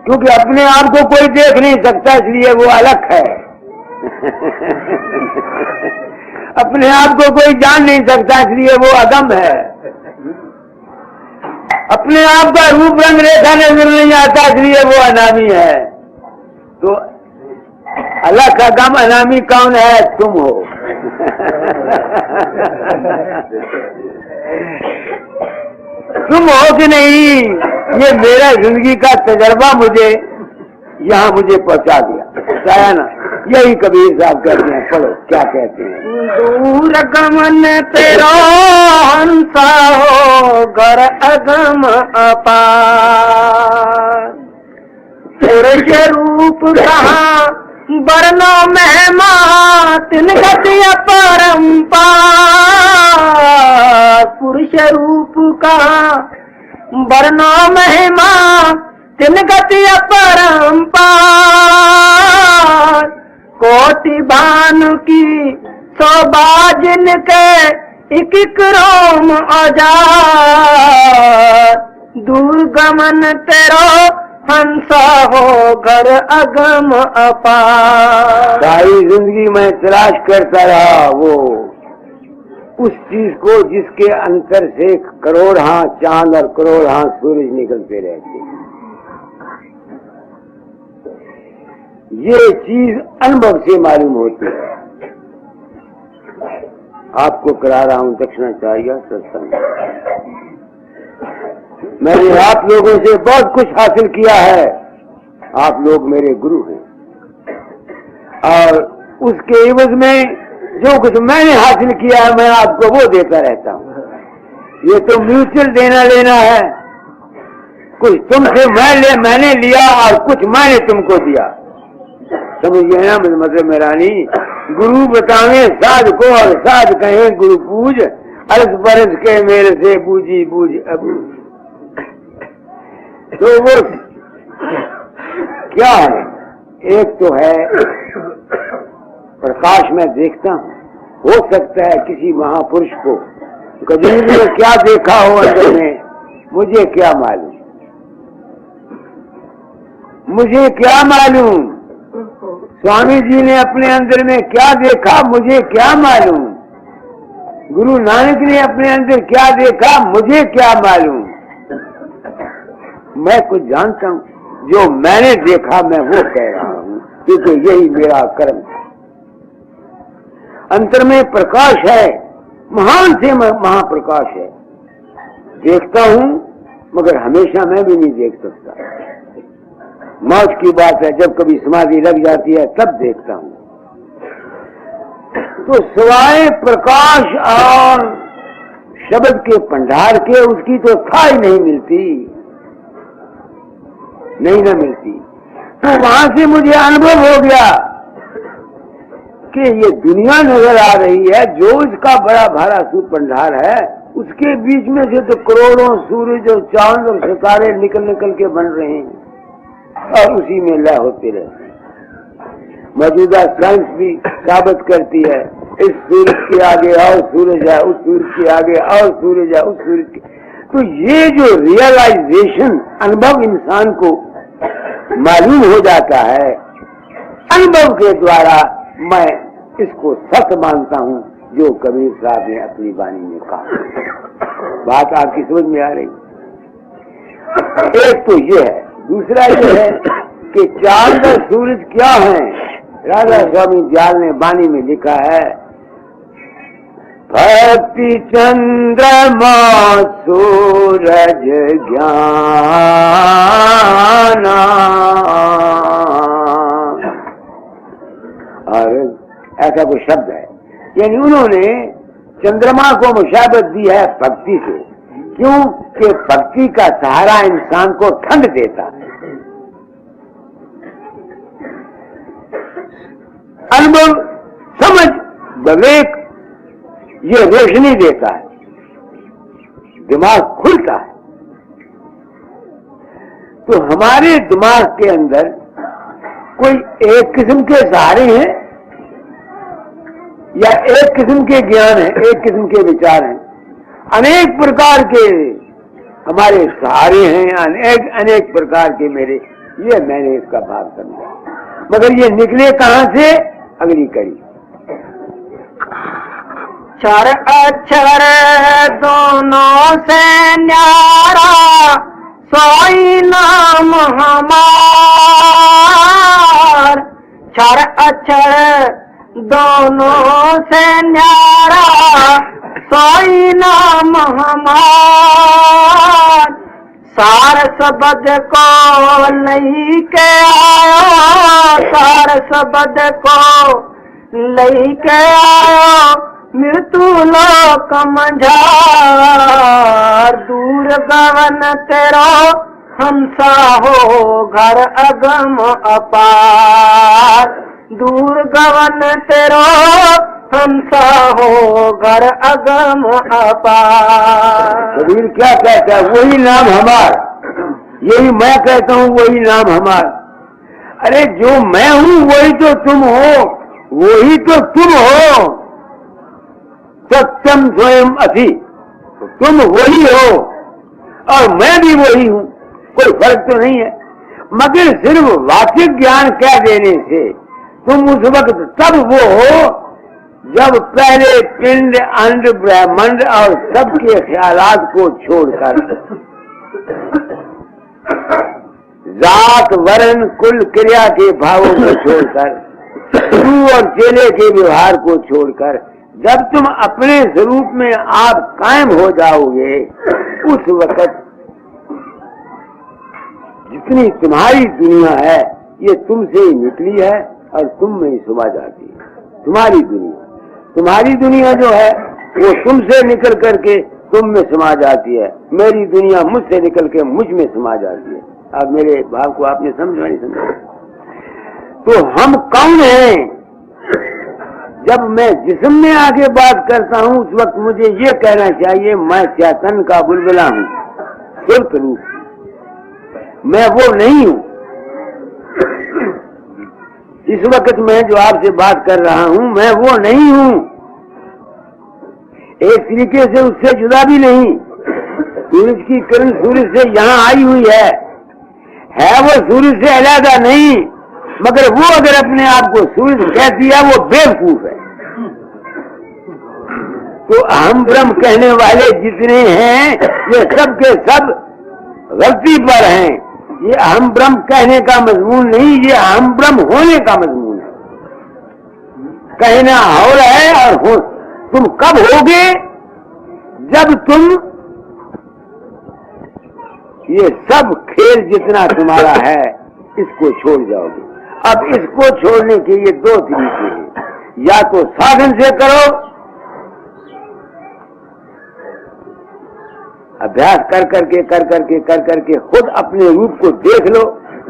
क्योंकि अपने आप को कोई देख नहीं सकता, इसलिए वो अलग है। अपने आप को कोई जान नहीं सकता, इसलिए वो अगम है। अपने आप का रूप रंग रेखा नजर नहीं आता, इसलिए वो अनामी है। तो अलग अगम अनामी कौन है? तुम हो। तुम हो कि नहीं? ये मेरा जिंदगी का तजर्बा मुझे यहाँ मुझे पहुँचा दिया, बताया ना। यही कबीर साहब कहते हैं, पढ़ो क्या कहते हैं। दूर गमन तेरा हंसा हो घर अगम अपार, तेरे रूप कहाँ बरनो महिमा तिन गति अपरंपार। पुरुष रूप का वर्णो महिमा तिन गति अपरंपार। कोटि भानु की शोभा जिनके एक एक रोम औजार। दूर गमन तेरो हंसा हो घर अगम अपार। सारी जिंदगी मैं तलाश करता रहा वो उस चीज को जिसके अंतर से करोड़ हाथ चांद और करोड़ हाथ सूरज निकलते रहते। ये चीज अनुभव से मालूम होती है। आपको करा रहा हूं दक्षिणाचार्य सत्संग। मैंने आप लोगों से बहुत कुछ हासिल किया है। आप लोग मेरे गुरु हैं और उसके एवज में जो कुछ मैंने हासिल किया है मैं आपको वो देता रहता हूँ। ये तो म्यूचुअल देना लेना है। कुछ तुमसे मैंने लिया और कुछ मैंने तुमको दिया। समझिए ना मतलब मेरा नहीं। गुरु बतावे साध को और साध कहे गुरु पूज। अर्ज बरस के मेरे से बूझी बूझ अबूझ। तो वो क्या है? एक तो है प्रकाश में देखता हूँ। हो सकता है किसी महापुरुष को कबीर ने क्या देखा हो अंदर में, मुझे क्या मालूम। मुझे क्या मालूम स्वामी जी ने अपने अंदर में क्या देखा, मुझे क्या मालूम। गुरु नानक ने अपने अंदर क्या देखा, मुझे क्या मालूम। मैं कुछ जानता हूँ, जो मैंने देखा मैं वो कह रहा हूँ, क्योंकि यही मेरा कर्म है। अंतर में प्रकाश है, महान से महाप्रकाश है। देखता हूँ मगर हमेशा मैं भी नहीं देख सकता। मौत की बात है, जब कभी समाधि लग जाती है तब देखता हूँ। तो सिवाय प्रकाश और शब्द के भंडार के उसकी तो था ही नहीं मिलती, नहीं ना मिलती। तो वहां से मुझे अनुभव हो गया कि ये दुनिया नजर आ रही है, जो इसका बड़ा भारा सूत भंडार है, उसके बीच में से तो करोड़ों सूरज और चांद और सितारे निकल निकल के बन रहे हैं और उसी में लय होते रहते हैं। मौजूदा साइंस भी साबित करती है, इस सूरज के आगे और सूरज है, उस सूरज के आगे और सूरज है, उस सूरज के। तो ये जो रियलाइजेशन अनुभव इंसान को मालूम हो जाता है, अनुभव के द्वारा मैं इसको सत्य मानता हूँ जो कबीर साहब ने अपनी वाणी में कहा। बात आपकी समझ में आ रही? एक तो ये है। दूसरा ये है कि चांद और सूरज क्या है। राधा स्वामी दयाल ने वाणी में लिखा है, भक्ति चंद्रमा सूरज ज्ञान। और ऐसा कोई शब्द है, यानी उन्होंने चंद्रमा को मुशाबत दी है भक्ति से। क्यों? कि भक्ति का सहारा इंसान को ठंड देता है, अनुभव, समझ, विवेक, ये रोशनी देता है, दिमाग खुलता है। तो हमारे दिमाग के अंदर कोई एक किस्म के सहारे हैं या एक किस्म के ज्ञान है, एक किस्म के विचार हैं, अनेक प्रकार के हमारे सहारे हैं, अनेक प्रकार के मेरे। ये मैंने इसका भाग समझा, मगर ये निकले कहां से? अगली कड़ी। चार अक्षर दोनों से न्यारा, सोई नाम हमार। चार अक्षर दोनों से न्यारा, सोई नाम हमार। सार शब्द को लई के आयो, सार शब्द को लई के आयो, मृत्यु लोक मंझार। दूर गवन तेरो हंसा हो घर अगम अपार। दूर गवन तेरो हंसा हो घर अगम अपार। कबीर क्या कहता है? वही नाम हमार, यही मैं कहता हूँ, वही नाम हमार। अरे जो मैं हूँ वही तो तुम हो, वही तो तुम हो। सत्यम स्वयं असी, तुम वही हो और मैं भी वही हूँ, कोई फर्क तो नहीं है। मगर सिर्फ वाचिक ज्ञान कह देने से तुम उस वक्त तब वो हो जब पहले पिंड अंड ब्रह्मांड और सबके ख्यालात को छोड़कर, जात वर्ण कुल क्रिया के भावों को छोड़कर, गुरु और चेले के व्यवहार को छोड़कर, जब तुम अपने स्वरूप में आप कायम हो जाओगे, उस वक्त जितनी तुम्हारी दुनिया है ये तुमसे ही निकली है और तुम में ही समा जाती है। तुम्हारी दुनिया जो है वो तुमसे निकल करके तुम में समा जाती है। मेरी दुनिया मुझसे निकल के मुझ में समा जाती है। अब मेरे भाव को आपने समझा नहीं समझा? तो हम कौन हैं? जब मैं जिस्म में आगे बात करता हूँ उस वक्त मुझे ये कहना चाहिए मैं चैतन्य का बुलबुला हूँ, शुल्क रूप, मैं वो नहीं हूँ। इस वक्त मैं जो आपसे बात कर रहा हूँ मैं वो नहीं हूँ, एक तरीके से उससे जुदा भी नहीं। सूरज की किरण सूर्य से यहाँ आई हुई है वो सूर्य से अलग नहीं, मगर वो अगर अपने आप को सूर्य कहती है वो बेवकूफ है। तो अहम ब्रह्म कहने वाले जितने हैं ये सब के सब गलती पर हैं। ये अहम ब्रह्म कहने का मजमून नहीं, ये अहम ब्रह्म होने का मजमून है। कहना हो रहा है और हो, तुम कब होगे? जब तुम ये सब खेल जितना तुम्हारा है इसको छोड़ जाओगे। अब इसको छोड़ने के ये दो तरीके हैं, या तो साधन से करो, अभ्यास कर करके खुद अपने रूप को देख लो।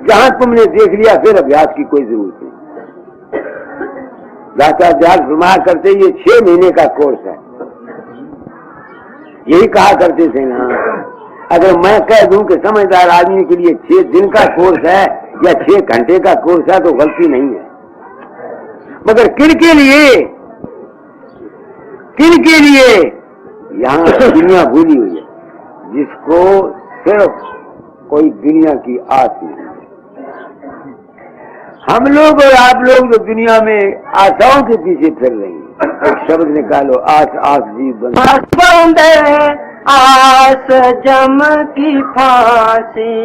जहां तुमने देख लिया फिर अभ्यास की कोई जरूरत नहीं। दाता अभ्यास फरमाया करते ये 6 महीने का कोर्स है, यही कहा करते थे ना। अगर मैं कह दूं कि समझदार आदमी के लिए 6 दिन का कोर्स है या 6 घंटे का कोर्स है तो गलती नहीं है। मगर किनके लिए यहाँ दुनिया भूली हुई है, जिसको सिर्फ कोई दुनिया की आस नहीं है। हम लोग और आप लोग जो दुनिया में आशाओं के पीछे फिर रहे हैं। एक शब्द निकालो, आस आस जीव बंदे आस जम की फांसी,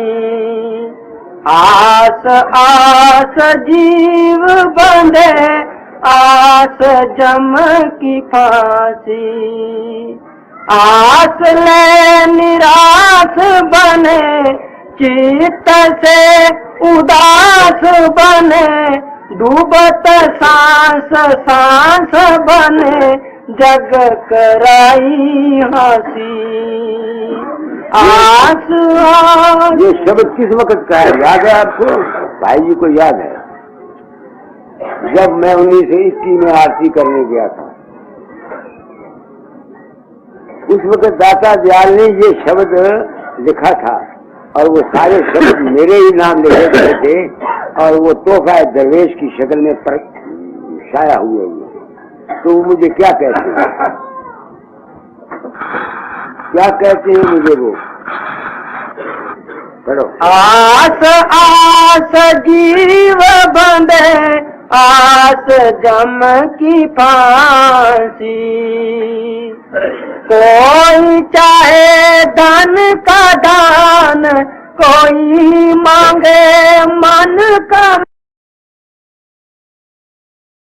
आस आस जीव बंदे आस जम की फांसी, आस ले निराश बने चित्त से उदास बने, डूबत सांस सांस बने जग कराई हंसी। आस ये शब्द किस वक्त का है याद है आपको? भाई जी को याद है? जब मैं 1921 में आरती करने गया था उस वक्त दाता दयाल ने ये शब्द लिखा था और वो सारे शब्द मेरे ही नाम लिखे गए थे और वो तोहफा दरवेश की शक्ल में छाया हुए हुए। तो वो मुझे क्या कहते हैं मुझे वो पढ़ो। आस आस जीव बंदे आस जम की फांसी, कोई चाहे धन का दान, कोई मांगे मन का